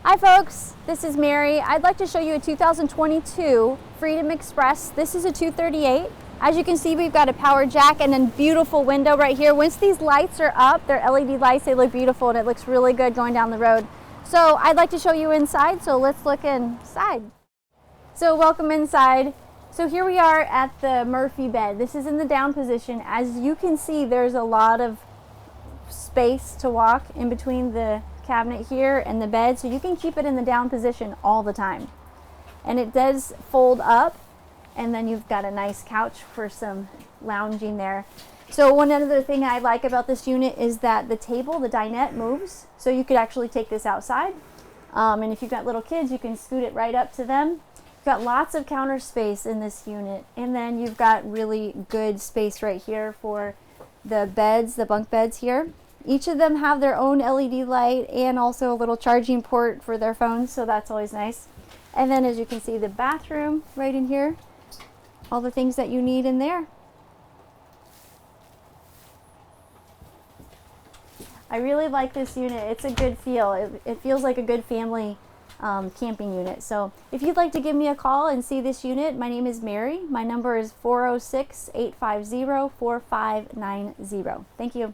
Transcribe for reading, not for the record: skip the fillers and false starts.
Hi folks, this is Mary. I'd like to show you a 2022 Freedom Express. This is a 238. As you can see, we've got a power jack and a beautiful window right here. Once these lights are up, they're LED lights, they look beautiful and it looks really good going down the road. So I'd like to show you inside, so let's look inside. So welcome inside. So here we are at the Murphy bed. This is in the down position. As you can see, there's a lot of space to walk in between the cabinet here and the bed, so you can keep it in the down position all the time. And it does fold up, and then you've got a nice couch for some lounging there. So one other thing I like about this unit is that the table, the dinette, moves, so you could actually take this outside. And if you've got little kids, you can scoot it right up to them. You've got lots of counter space in this unit, and then you've got really good space right here for the beds, the bunk beds here. Each of them have their own LED light and also a little charging port for their phones, so that's always nice. And then as you can see, the bathroom right in here, all the things that you need in there. I really like this unit. It's a good feel. It feels like a good family camping unit. So if you'd like to give me a call and see this unit, my name is Mary. My number is 406-850-4590. Thank you.